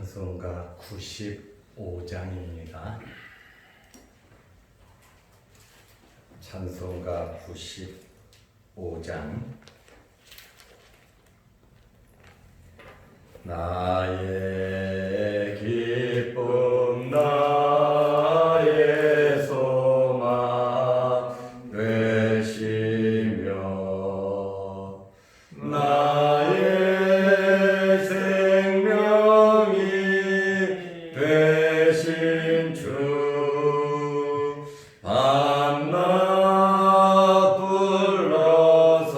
찬송가 95장입니다. 찬송가 95장. 나의 기쁨 나의 소망 되시며 나의 생명이 되신 주 밤낮 불러서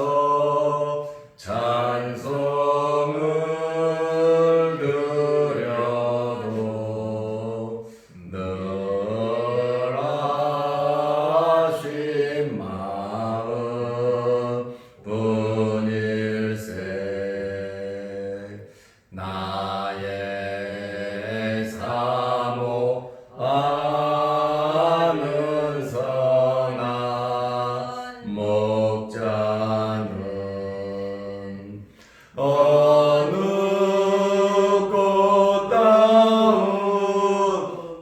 찬송을 드려도 늘 아신 마음 뿐일세. 나의 사모하는 선한 목자는 어느 꽃다운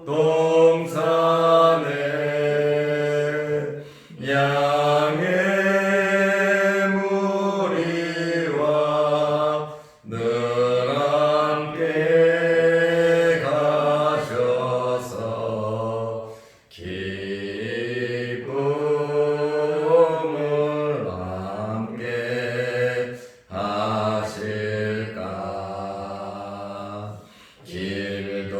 동산에 양의 무리와 늘 함께 가셔서 기쁨을 함께 하실까. 길도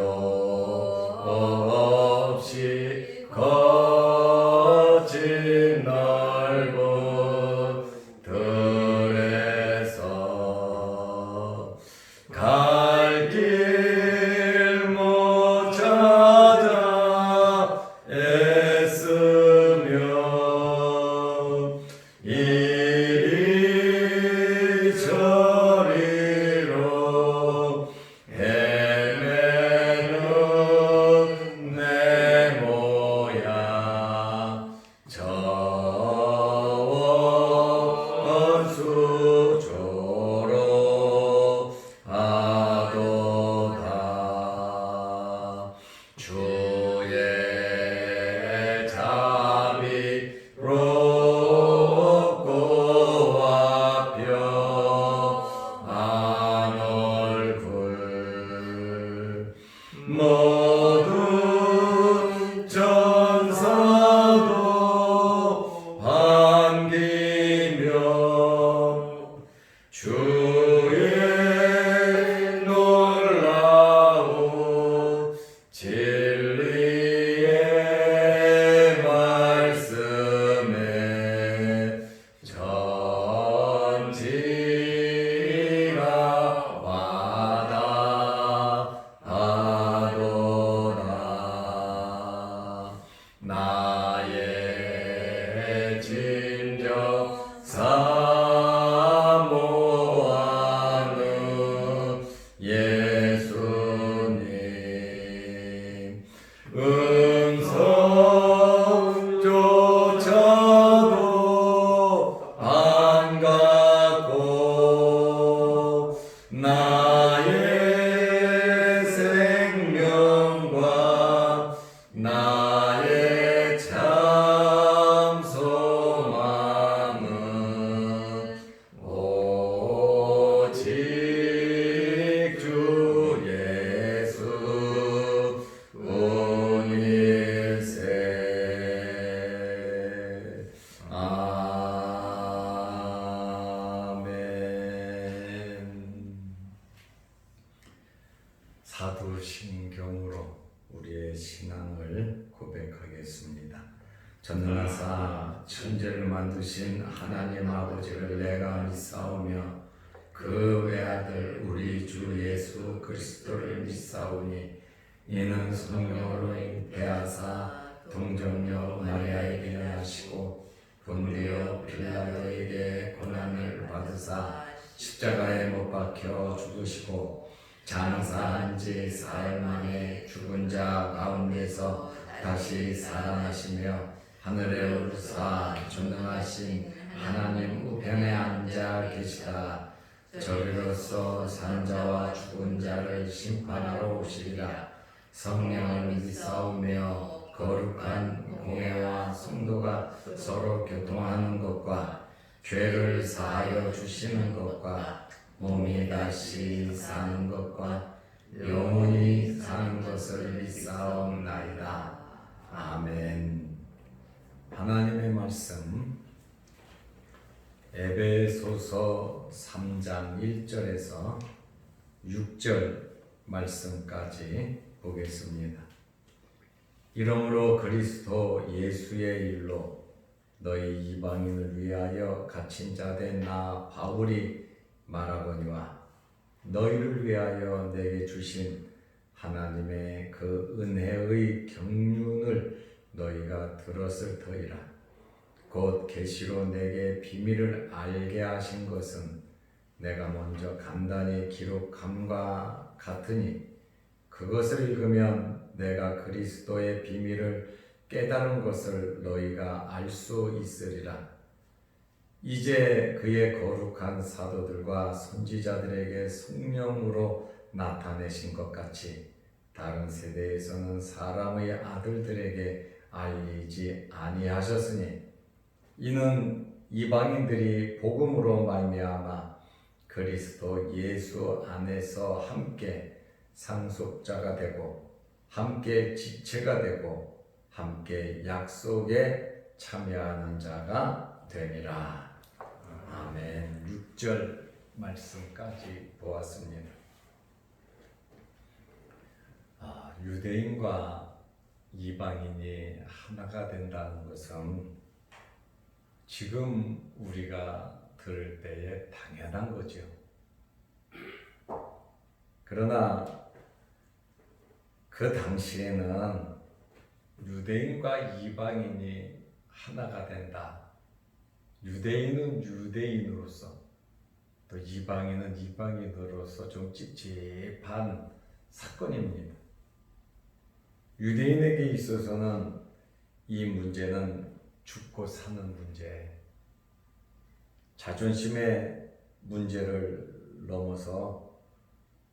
없이 거친 넓은 들에서 갈 길 못 찾아 애쓰며 이리 저리로 헤매는 내 모양 저원수조로 하도다. 주의 자비롭고 화평한 얼굴 모든 전사도 반기며 주의 놀라운 진리의 말씀에 전지가 와닿아도다. 나의 진정 사모하는 예수님 음성조차도 안 갖고 나의 생명과 나의 참 소망은 오직 주 예수 뿐일세. 아멘. 사도신경으로 우리의 신앙을 고백하겠습니다. 전능하사 천지를 만드신 하나님 아버지를 내가 믿사오며 그 외아들 우리 주 예수 그리스도를 믿사오니 이는 성령으로 잉태하사 동정녀 마리아에게 하시고 본디오 빌라도에게 고난을 받으사 십자가에 못 박혀 죽으시고 장사한 지 사흘 만에 죽은 자 가운데서 다시 살아나시며 하늘에 오르사 전능하신 하나님 우편에 앉아 계시다. 저리로서 산자와 죽은 자를 심판하러 오시리라. 성령을 믿사오며 거룩한 공회와 성도가 서로 교통하는 것과 죄를 사하여 주시는 것과 몸이 다시 사는 것과 영원히 사는 것을 믿사옵나이다. 아멘. 하나님의 말씀 에베소서 3장 1절에서 6절 말씀까지 보겠습니다. 이러므로 그리스도 예수의 일로 너희 이방인을 위하여 갇힌 자 된 나 바울이 말하거니와 너희를 위하여 내게 주신 하나님의 그 은혜의 경륜을 너희가 들었을 터이라. 곧 계시로 내게 비밀을 알게 하신 것은 내가 먼저 간단히 기록함과 같으니 그것을 읽으면 내가 그리스도의 비밀을 깨달은 것을 너희가 알 수 있으리라. 이제 그의 거룩한 사도들과 선지자들에게 성령으로 나타내신 것 같이 다른 세대에서는 사람의 아들들에게 알리지 아니하셨으니 이는 이방인들이 복음으로 말미암아 그리스도 예수 안에서 함께 상속자가 되고 함께 지체가 되고 함께 약속에 참여하는 자가 되니라. 아멘. 6절 말씀까지 보았습니다. 유대인과 이방인이 하나가 된다는 것은 지금 우리가 들을 때에 당연한 거죠. 그러나 그 당시에는 유대인과 이방인이 하나가 된다. 유대인은 유대인으로서 또 이방인은 이방인으로서 좀 찝찝한 사건입니다. 유대인에게 있어서는 이 문제는 죽고 사는 문제, 자존심의 문제를 넘어서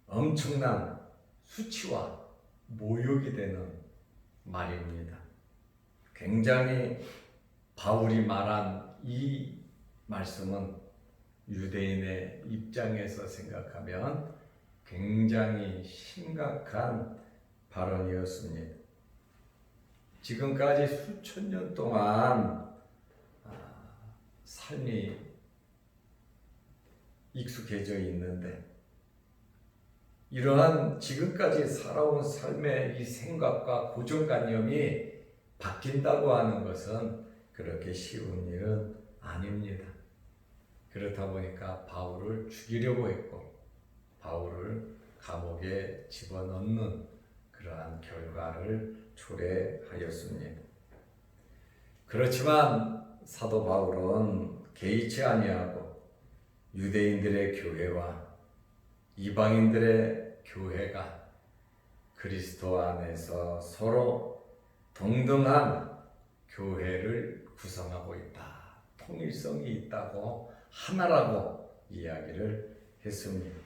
엄청난 수치와 모욕이 되는 말입니다. 굉장히 바울이 말한 이 말씀은 유대인의 입장에서 생각하면 굉장히 심각한 발언이었습니다. 지금까지 수천 년 동안 삶이 익숙해져 있는데 이러한 지금까지 살아온 삶의 이 생각과 고정관념이 바뀐다고 하는 것은 그렇게 쉬운 일은 아닙니다. 그렇다 보니까 바울을 죽이려고 했고 바울을 감옥에 집어넣는 그러한 결과를 초래하였습니다. 그렇지만 사도 바울은 개의치 아니하고 유대인들의 교회와 이방인들의 교회가 그리스도 안에서 서로 동등한 교회를 구성하고 있다. 통일성이 있다고 하나라고 이야기를 했습니다.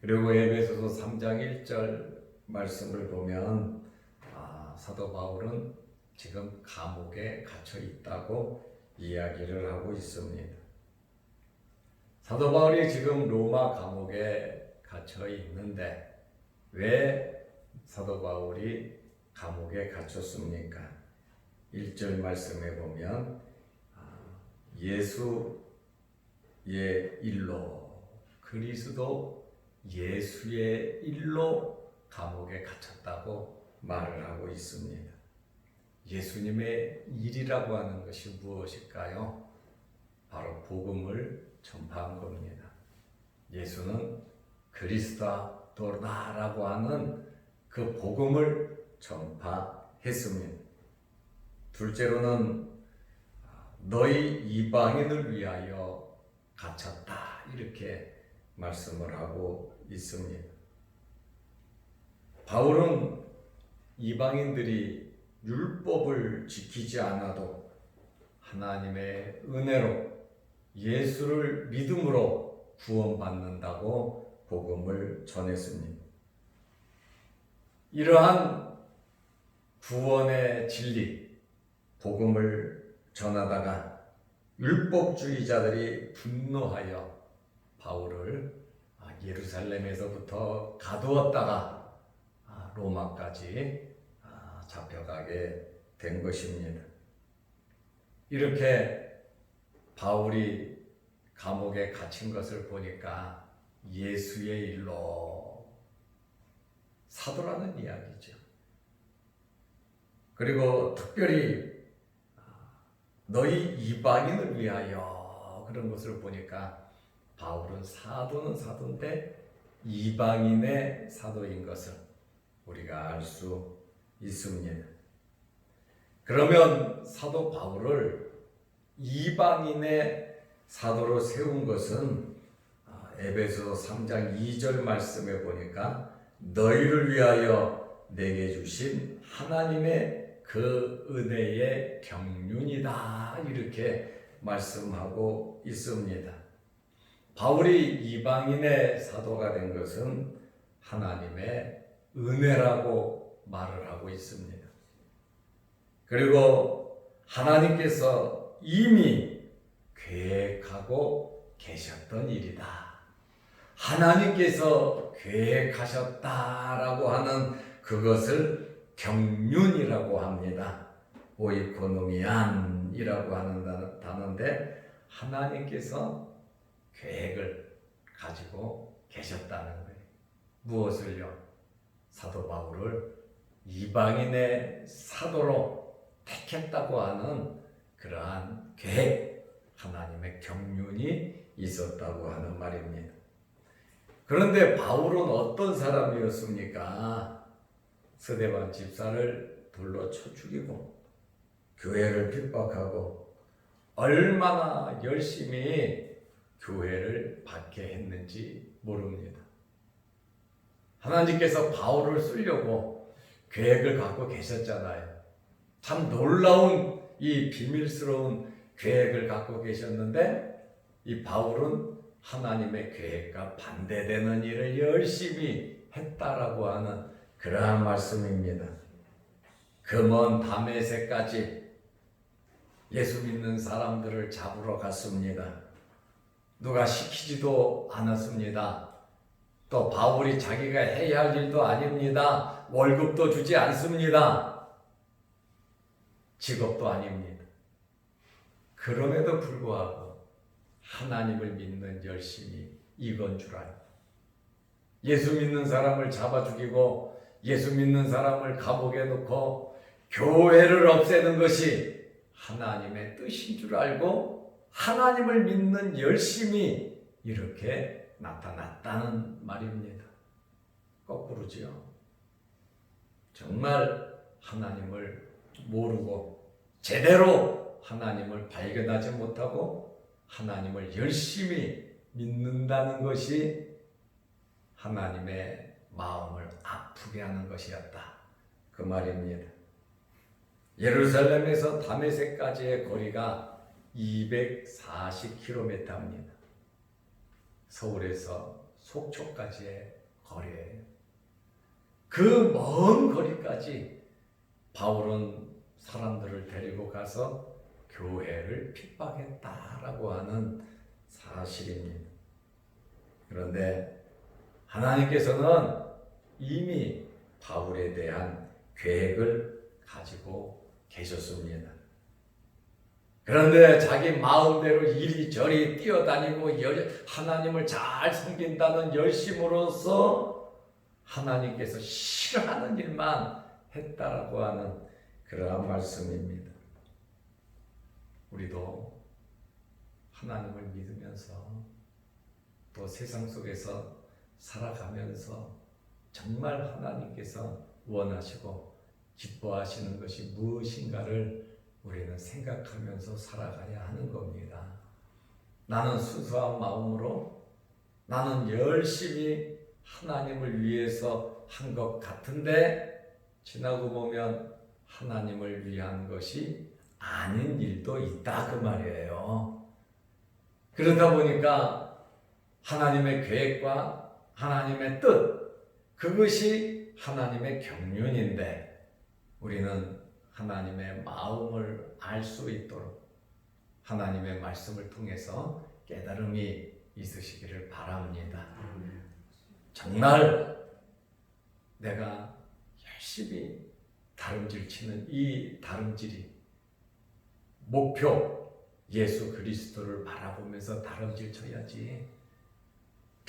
그리고 에베소서 3장 1절 말씀을 보면 사도 바울은 지금 감옥에 갇혀 있다고 이야기를 하고 있습니다. 사도 바울이 지금 로마 감옥에 갇혀 있는데 왜 사도 바울이 감옥에 갇혔습니까? 1절 말씀에 보면 예수의 일로 그리스도 예수의 일로 감옥에 갇혔다고 말을 하고 있습니다. 예수님의 일이라고 하는 것이 무엇일까요? 바로 복음을 전파한 겁니다. 예수는 그리스도라고 하는 그 복음을 전파했습니다. 둘째로는 너희 이방인을 위하여 갇혔다 이렇게 말씀을 하고 있습니다. 바울은 이방인들이 율법을 지키지 않아도 하나님의 은혜로 예수를 믿음으로 구원받는다고 복음을 전했습니다. 이러한 구원의 진리, 복음을 전하다가 율법주의자들이 분노하여 바울을 예루살렘에서부터 가두었다가 로마까지 잡혀가게 된 것입니다. 이렇게 바울이 감옥에 갇힌 것을 보니까 예수의 일로 사도라는 이야기죠. 그리고 특별히 너희 이방인을 위하여 그런 것을 보니까 바울은 사도는 사도인데 이방인의 사도인 것을 우리가 알 수 있습니다. 그러면 사도 바울을 이방인의 사도로 세운 것은 에베소 3장 2절 말씀에 보니까 너희를 위하여 내게 주신 하나님의 그 은혜의 경륜이다 이렇게 말씀하고 있습니다. 바울이 이방인의 사도가 된 것은 하나님의 은혜라고 말을 하고 있습니다. 그리고 하나님께서 이미 계획하고 계셨던 일이다. 하나님께서 계획하셨다라고 하는 그것을 경륜이라고 합니다. 오이코노미안이라고 하는 단어인데 하나님께서 계획을 가지고 계셨다는 거예요. 무엇을요? 사도 바울을 이방인의 사도로 택했다고 하는 그러한 계획, 하나님의 경륜이 있었다고 하는 말입니다. 그런데 바울은 어떤 사람이었습니까? 스데반 집사를 돌로 쳐 죽이고 교회를 핍박하고 얼마나 열심히 교회를 박해했는지 모릅니다. 하나님께서 바울을 쓰려고 계획을 갖고 계셨잖아요. 참 놀라운 이 비밀스러운 계획을 갖고 계셨는데 이 바울은 하나님의 계획과 반대되는 일을 열심히 했다라고 하는 그러한 말씀입니다. 그 먼 다메섹까지 예수 믿는 사람들을 잡으러 갔습니다. 누가 시키지도 않았습니다. 또 바울이 자기가 해야 할 일도 아닙니다. 월급도 주지 않습니다. 직업도 아닙니다. 그럼에도 불구하고 하나님을 믿는 열심이 이건 줄 알고 예수 믿는 사람을 잡아 죽이고 예수 믿는 사람을 감옥에 넣고 교회를 없애는 것이 하나님의 뜻인 줄 알고 하나님을 믿는 열심이 이렇게 나타났다는 말입니다. 거꾸로지요. 정말 하나님을 모르고 제대로 하나님을 발견하지 못하고 하나님을 열심히 믿는다는 것이 하나님의 마음을 아프게 하는 것이었다. 그 말입니다. 예루살렘에서 다메섹까지의 거리가 240km입니다. 서울에서 속초까지의 거리예요. 그 먼 거리까지 바울은 사람들을 데리고 가서 교회를 핍박했다라고 하는 사실입니다. 그런데 하나님께서는 이미 바울에 대한 계획을 가지고 계셨습니다. 그런데 자기 마음대로 이리저리 뛰어다니고 하나님을 잘 섬긴다는 열심으로서 하나님께서 싫어하는 일만 했다라고 하는 그러한 말씀입니다. 우리도 하나님을 믿으면서 또 세상 속에서 살아가면서 정말 하나님께서 원하시고 기뻐하시는 것이 무엇인가를 우리는 생각하면서 살아가야 하는 겁니다. 나는 순수한 마음으로 나는 열심히 하나님을 위해서 한 것 같은데 지나고 보면 하나님을 위한 것이 아닌 일도 있다 그 말이에요. 그러다 보니까 하나님의 계획과 하나님의 뜻, 그것이 하나님의 경륜인데 우리는 하나님의 마음을 알 수 있도록 하나님의 말씀을 통해서 깨달음이 있으시기를 바랍니다. 정말 내가 열심히 다름질 치는 이 다름질이 목표 예수 그리스도를 바라보면서 다름질 쳐야지.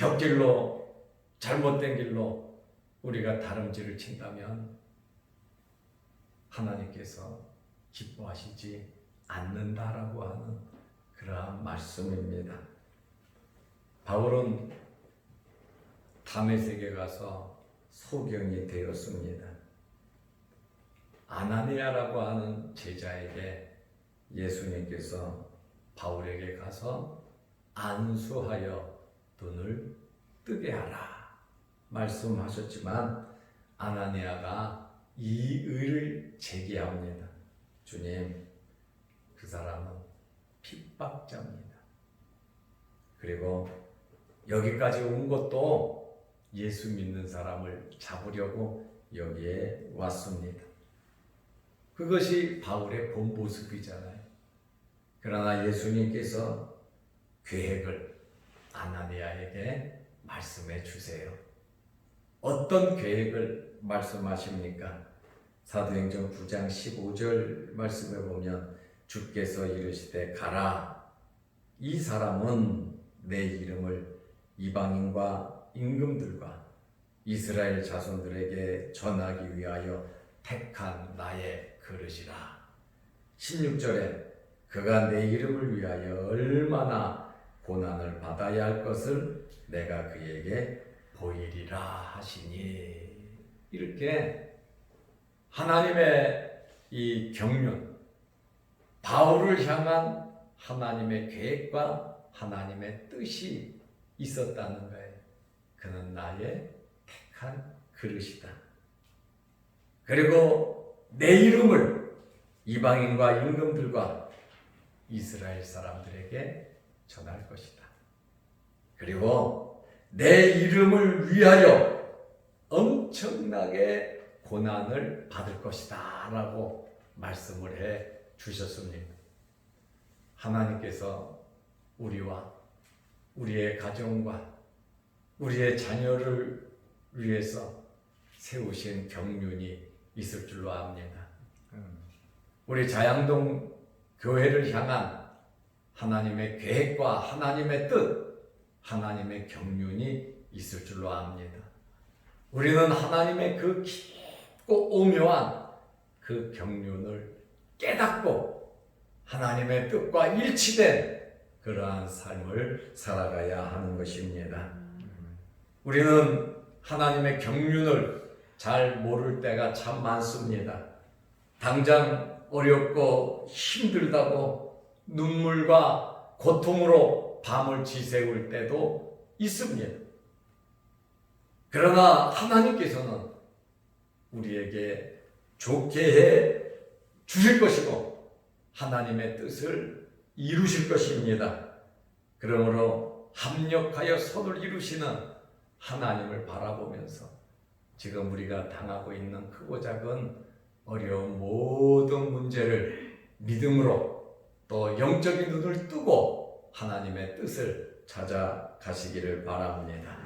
곁길로 잘못된 길로 우리가 다름질을 친다면 하나님께서 기뻐하시지 않는다라고 하는 그러한 말씀입니다. 바울은 다메섹에 가서 소경이 되었습니다. 아나니아라고 하는 제자에게 예수님께서 바울에게 가서 안수하여 눈을 뜨게 하라 말씀하셨지만 아나니아가 이의를 제기합니다. 주님, 그 사람은 핍박자입니다. 그리고 여기까지 온 것도 예수 믿는 사람을 잡으려고 여기에 왔습니다. 그것이 바울의 본 모습이잖아요. 그러나 예수님께서 계획을 아나니아에게 말씀해 주세요. 어떤 계획을 말씀하십니까? 사도행전 9장 15절 말씀에 보면 주께서 이르시되 가라. 이 사람은 내 이름을 이방인과 임금들과 이스라엘 자손들에게 전하기 위하여 택한 나의 그릇이라. 16절에 그가 내 이름을 위하여 얼마나 고난을 받아야 할 것을 내가 그에게 보이리라 하시니. 이렇게 하나님의 이 경륜, 바울을 향한 하나님의 계획과 하나님의 뜻이 있었다는 거예요. 그는 나의 택한 그릇이다. 그리고 내 이름을 이방인과 임금들과 이스라엘 사람들에게 전할 것이다. 그리고 내 이름을 위하여 엄청나게 고난을 받을 것이다 라고 말씀을 해 주셨습니다. 하나님께서 우리와 우리의 가정과 우리의 자녀를 위해서 세우신 경륜이 있을 줄로 압니다. 우리 자양동 교회를 향한 하나님의 계획과 하나님의 뜻, 하나님의 경륜이 있을 줄로 압니다. 우리는 하나님의 그 깊고 오묘한 그 경륜을 깨닫고 하나님의 뜻과 일치된 그러한 삶을 살아가야 하는 것입니다. 우리는 하나님의 경륜을 잘 모를 때가 참 많습니다. 당장 어렵고 힘들다고 눈물과 고통으로 밤을 지새울 때도 있습니다. 그러나 하나님께서는 우리에게 좋게 해 주실 것이고 하나님의 뜻을 이루실 것입니다. 그러므로 합력하여 선을 이루시는 하나님을 바라보면서 지금 우리가 당하고 있는 크고 작은 어려운 모든 문제를 믿음으로 또 영적인 눈을 뜨고 하나님의 뜻을 찾아가시기를 바랍니다.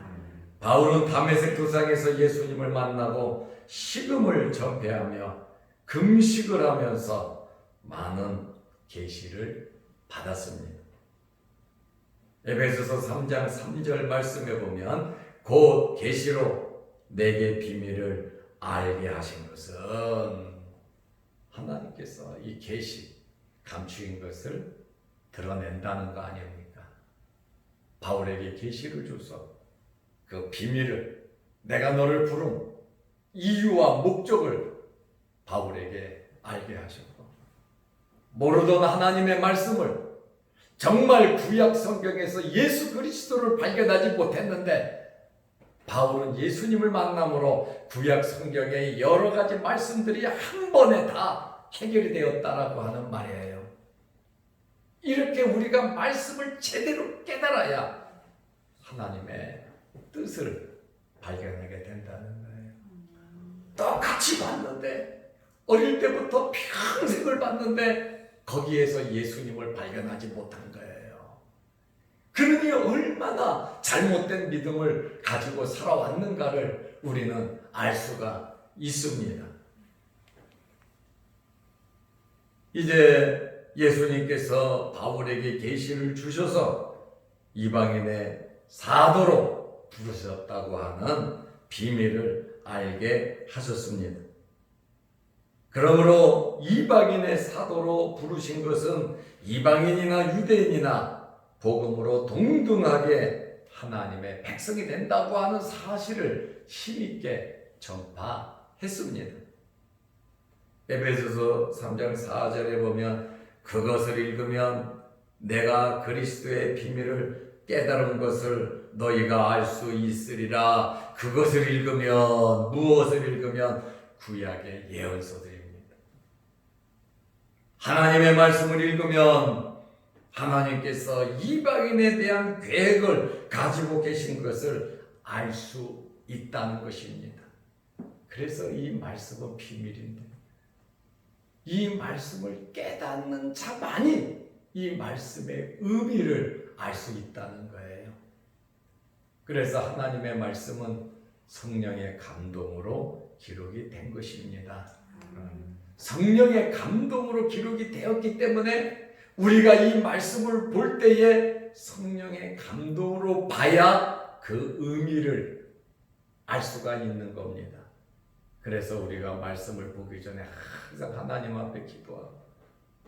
바울은 다메섹 도상에서 예수님을 만나고 식음을 전폐하며 금식을 하면서 많은 계시를 받았습니다. 에베소서 3장 3절 말씀에 보면 곧 계시로 내게 비밀을 알게 하신 것은 하나님께서 이 계시 감추인 것을 드러낸다는 거 아닙니까? 바울에게 계시를 줘서 그 비밀을 내가 너를 부른 이유와 목적을 바울에게 알게 하셨고 모르던 하나님의 말씀을 정말 구약 성경에서 예수 그리스도를 발견하지 못했는데 바울은 예수님을 만남으로 구약 성경의 여러 가지 말씀들이 한 번에 다 해결이 되었다라고 하는 말이에요. 이렇게 우리가 말씀을 제대로 깨달아야 하나님의 뜻을 발견하게 된다는 거예요. 똑같이 봤는데, 어릴 때부터 평생을 봤는데 거기에서 예수님을 발견하지 못한 거예요. 그러니 얼마나 잘못된 믿음을 가지고 살아왔는가를 우리는 알 수가 있습니다. 이제 예수님께서 바울에게 계시를 주셔서 이방인의 사도로 부르셨다고 하는 비밀을 알게 하셨습니다. 그러므로 이방인의 사도로 부르신 것은 이방인이나 유대인이나 복음으로 동등하게 하나님의 백성이 된다고 하는 사실을 힘있게 전파했습니다. 에베소서 3장 4절에 보면 그것을 읽으면 내가 그리스도의 비밀을 깨달은 것을 너희가 알 수 있으리라. 그것을 읽으면, 무엇을 읽으면 구약의 예언서들입니다. 하나님의 말씀을 읽으면 하나님께서 이방인에 대한 계획을 가지고 계신 것을 알 수 있다는 것입니다. 그래서 이 말씀은 비밀인데, 이 말씀을 깨닫는 자만이 이 말씀의 의미를 알 수 있다는 거예요. 그래서 하나님의 말씀은 성령의 감동으로 기록이 된 것입니다. 성령의 감동으로 기록이 되었기 때문에 우리가 이 말씀을 볼 때에 성령의 감동으로 봐야 그 의미를 알 수가 있는 겁니다. 그래서 우리가 말씀을 보기 전에 항상 하나님 앞에 기도하고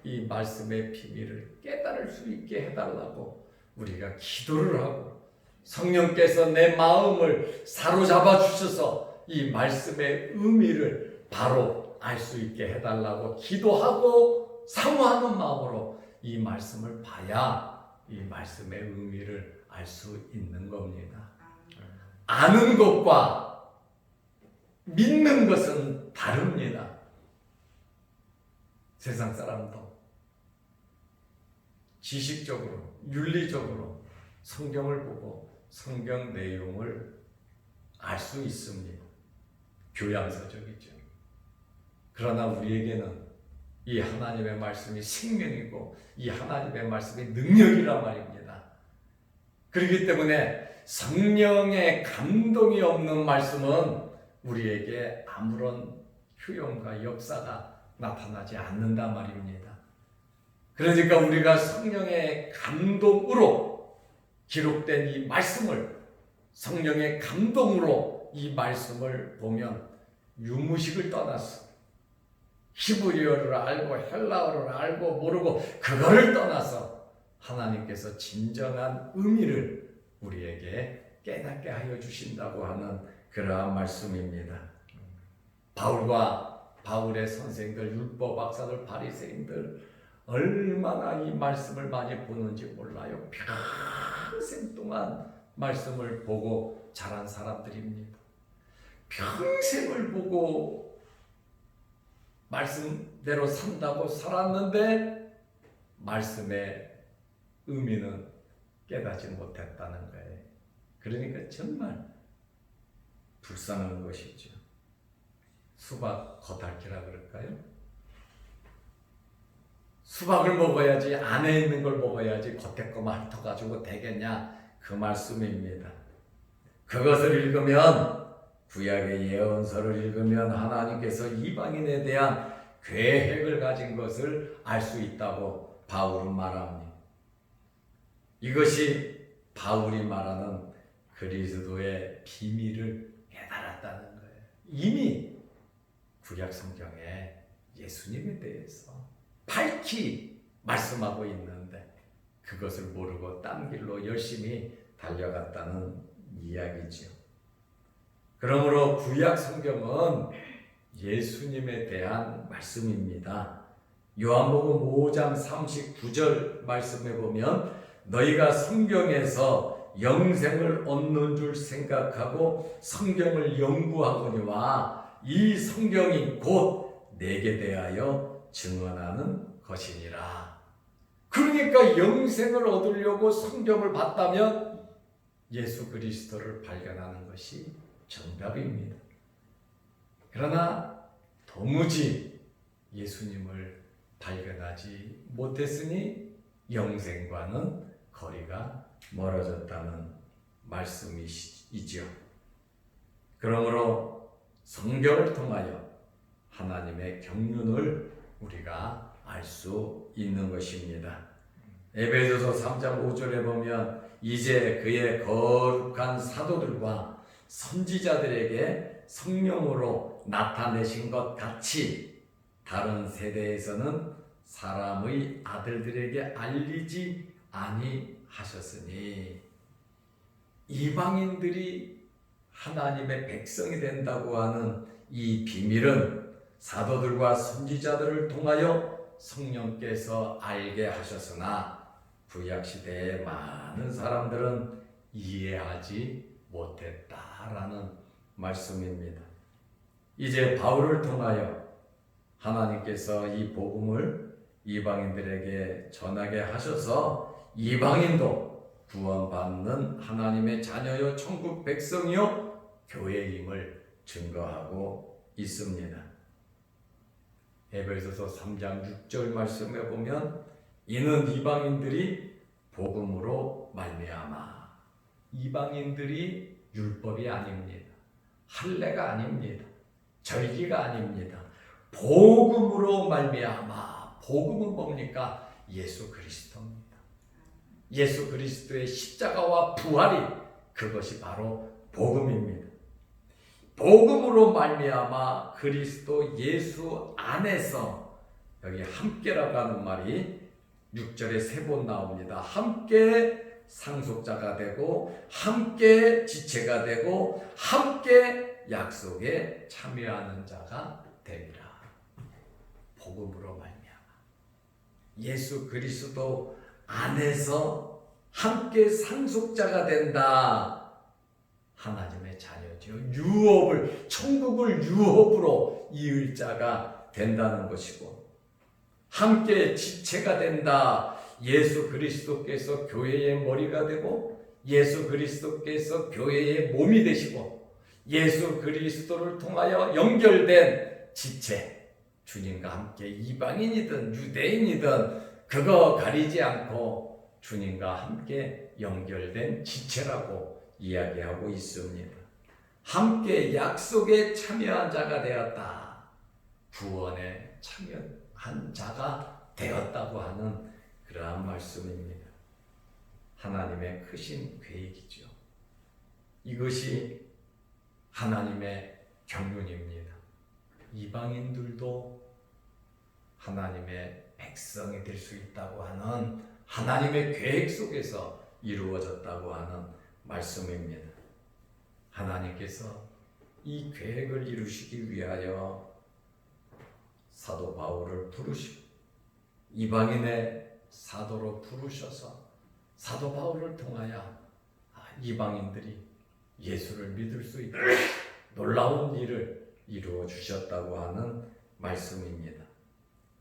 이 말씀의 비밀을 깨달을 수 있게 해달라고 우리가 기도를 하고, 성령께서 내 마음을 사로잡아 주셔서 이 말씀의 의미를 바로 알 수 있게 해달라고 기도하고 사모하는 마음으로 이 말씀을 봐야 이 말씀의 의미를 알 수 있는 겁니다. 아는 것과 믿는 것은 다릅니다. 세상 사람도 지식적으로, 윤리적으로 성경을 보고 성경 내용을 알 수 있습니다. 교양서적이죠. 그러나 우리에게는 이 하나님의 말씀이 생명이고 이 하나님의 말씀이 능력이란 말입니다. 그렇기 때문에 성령의 감동이 없는 말씀은 우리에게 아무런 효용과 역사가 나타나지 않는단 말입니다. 그러니까 우리가 성령의 감동으로 기록된 이 말씀을, 성령의 감동으로 이 말씀을 보면 유무식을 떠나서 히브리어를 알고 헬라어를 알고 모르고 그거를 떠나서 하나님께서 진정한 의미를 우리에게 깨닫게 하여 주신다고 하는 그러한 말씀입니다. 바울과 바울의 선생들, 율법 박사들, 바리새인들 얼마나 이 말씀을 많이 보는지 몰라요. 평생 동안 말씀을 보고 자란 사람들입니다. 평생을 보고 말씀대로 산다고 살았는데 말씀의 의미는 깨닫지 못했다는 거예요. 그러니까 정말 불쌍한 것이죠. 수박 겉핥기라 그럴까요? 수박을 먹어야지, 안에 있는 걸 먹어야지 겉에 거만 핥아가지고 되겠냐, 그 말씀입니다. 그것을 읽으면, 구약의 예언서를 읽으면 하나님께서 이방인에 대한 계획을 가진 것을 알 수 있다고 바울은 말합니다. 이것이 바울이 말하는 그리스도의 비밀을 깨달았다는 거예요. 이미 구약 성경에 예수님에 대해서 밝히 말씀하고 있는데 그것을 모르고 딴 길로 열심히 달려갔다는 이야기죠. 그러므로 구약 성경은 예수님에 대한 말씀입니다. 요한복음 5장 39절 말씀에 보면 너희가 성경에서 영생을 얻는 줄 생각하고 성경을 연구하거니와 이 성경이 곧 내게 대하여 증언하는 것이니라. 그러니까 영생을 얻으려고 성경을 봤다면 예수 그리스도를 발견하는 것이 정답입니다. 그러나 도무지 예수님을 발견하지 못했으니 영생과는 거리가 멀어졌다는 말씀이지요. 그러므로 성경을 통하여 하나님의 경륜을 우리가 알 수 있는 것입니다. 에베소서 3장 5절에 보면 이제 그의 거룩한 사도들과 선지자들에게 성령으로 나타내신 것 같이 다른 세대에서는 사람의 아들들에게 알리지 아니하셨으니, 이방인들이 하나님의 백성이 된다고 하는 이 비밀은 사도들과 선지자들을 통하여 성령께서 알게 하셨으나 구약시대의 많은 사람들은 이해하지 못했다라는 말씀입니다. 이제 바울을 통하여 하나님께서 이 복음을 이방인들에게 전하게 하셔서 이방인도 구원받는 하나님의 자녀요 천국 백성이요 교회임을 증거하고 있습니다. 에베소서 3장 6절 말씀에 보면 이는 이방인들이 복음으로 말미암아, 이방인들이 율법이 아닙니다. 할례가 아닙니다. 절기가 아닙니다. 복음으로 말미암아. 복음은 뭡니까? 예수 그리스도입니다. 예수 그리스도의 십자가와 부활이, 그것이 바로 복음입니다. 복음으로 말미암아 그리스도 예수 안에서, 여기 함께라고 하는 말이 6절에 3번 나옵니다. 함께 상속자가 되고 함께 지체가 되고 함께 약속에 참여하는 자가 되리라. 복음으로 말미암아 예수 그리스도 안에서 함께 상속자가 된다. 하나님의 자녀죠. 유업을, 천국을 유업으로 이을 자가 된다는 것이고, 함께 지체가 된다. 예수 그리스도께서 교회의 머리가 되고 예수 그리스도께서 교회의 몸이 되시고 예수 그리스도를 통하여 연결된 지체, 주님과 함께 이방인이든 유대인이든 그거 가리지 않고 주님과 함께 연결된 지체라고 이야기하고 있습니다. 함께 약속에 참여한 자가 되었다. 구원에 참여한 자가 되었다고 하는 그러한 말씀입니다. 하나님의 크신 계획이죠. 이것이 하나님의 경륜입니다. 이방인들도 하나님의 백성이 될 수 있다고 하는 하나님의 계획 속에서 이루어졌다고 하는 말씀입니다. 하나님께서 이 계획을 이루시기 위하여 사도 바울을 부르시고 이방인의 사도로 부르셔서 사도 바울을 통하여 이방인들이 예수를 믿을 수 있도록 놀라운 일을 이루어 주셨다고 하는 말씀입니다.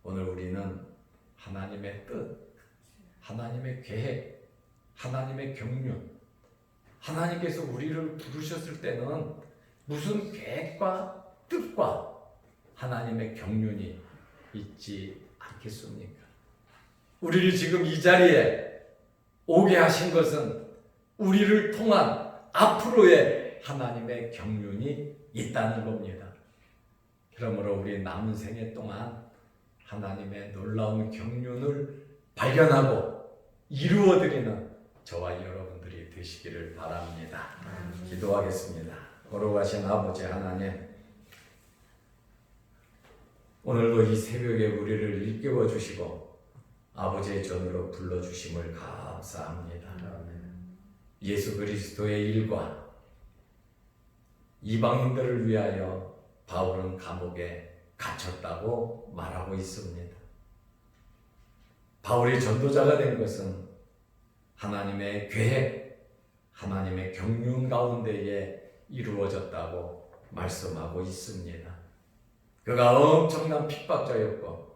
오늘 우리는 하나님의 뜻, 하나님의 계획, 하나님의 경륜, 하나님께서 우리를 부르셨을 때는 무슨 계획과 뜻과 하나님의 경륜이 있지 않겠습니까? 우리를 지금 이 자리에 오게 하신 것은 우리를 통한 앞으로의 하나님의 경륜이 있다는 겁니다. 그러므로 우리 남은 생애 동안 하나님의 놀라운 경륜을 발견하고 이루어드리는 저와 여러분들이 되시기를 바랍니다. 기도하겠습니다. 거룩하신 아버지 하나님, 오늘도 이 새벽에 우리를 일깨워 주시고 아버지의 전으로 불러주심을 감사합니다. 예수 그리스도의 일과 이방인들을 위하여 바울은 감옥에 갇혔다고 말하고 있습니다. 바울이 전도자가 된 것은 하나님의 계획, 하나님의 경륜 가운데에 이루어졌다고 말씀하고 있습니다. 그가 엄청난 핍박자였고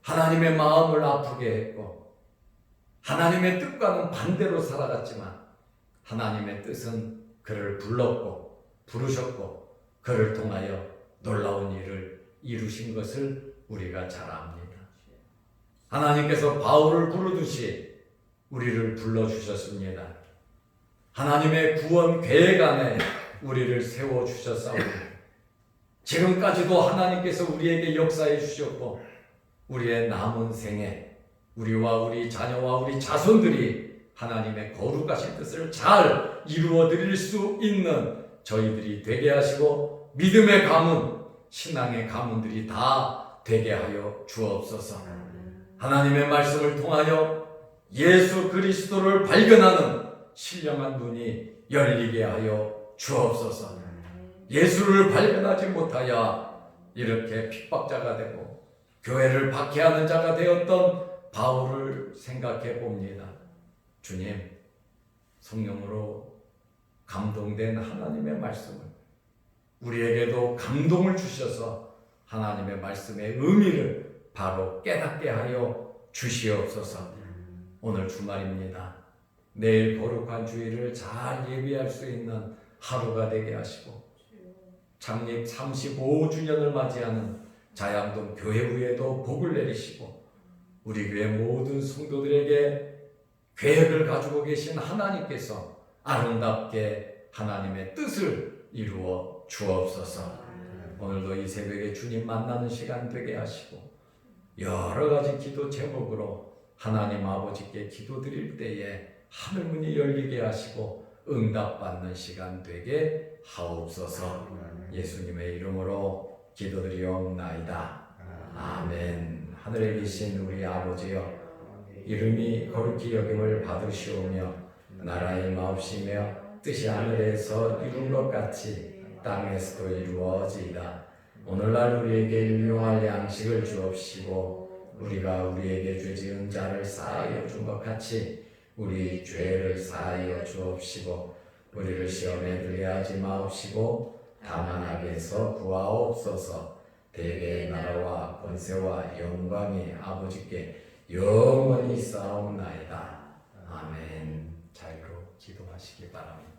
하나님의 마음을 아프게 했고 하나님의 뜻과는 반대로 살아갔지만 하나님의 뜻은 그를 불렀고 부르셨고 그를 통하여 놀라운 일을 이루신 것을 우리가 잘 압니다. 하나님께서 바울을 부르듯이 우리를 불러주셨습니다. 하나님의 구원 계획 안에 우리를 세워주셨사오니 지금까지도 하나님께서 우리에게 역사해 주셨고 우리의 남은 생에 우리와 우리 자녀와 우리 자손들이 하나님의 거룩하신 뜻을 잘 이루어 드릴 수 있는 저희들이 되게 하시고 믿음의 가문, 신앙의 가문들이 다 되게 하여 주옵소서. 하나님의 말씀을 통하여 예수 그리스도를 발견하는 신령한 눈이 열리게 하여 주옵소서. 예수를 발견하지 못하여 이렇게 핍박자가 되고 교회를 박해하는 자가 되었던 바울을 생각해 봅니다. 주님, 성령으로 감동된 하나님의 말씀을 우리에게도 감동을 주셔서 하나님의 말씀의 의미를 바로 깨닫게 하여 주시옵소서. 오늘 주말입니다. 내일 거룩한 주일을 잘 예비할 수 있는 하루가 되게 하시고 창립 35주년을 맞이하는 자양동 교회부에도 복을 내리시고 우리 교회 모든 성도들에게 계획을 가지고 계신 하나님께서 아름답게 하나님의 뜻을 이루어 주옵소서. 오늘도 이 새벽에 주님 만나는 시간 되게 하시고 여러 가지 기도 제목으로 하나님 아버지께 기도드릴 때에 하늘문이 열리게 하시고 응답받는 시간 되게 하옵소서. 예수님의 이름으로 기도드리옵나이다. 아멘. 하늘에 계신 우리 아버지여, 이름이 거룩히 여김을 받으시오며 나라의 마옵시며 뜻이 하늘에서 이룬 것 같이 땅에서도 이루어지이다. 오늘날 우리에게 일용할 양식을 주옵시고 우리가 우리에게 죄 지은 자를 사하여 준 것 같이 우리 죄를 사하여 주옵시고 우리를 시험에 들게 하지 마옵시고 다만 악에서 구하옵소서. 대개의 나라와 권세와 영광이 아버지께 영원히 쌓옵나이다. 아멘. 자유로 기도하시기 바랍니다.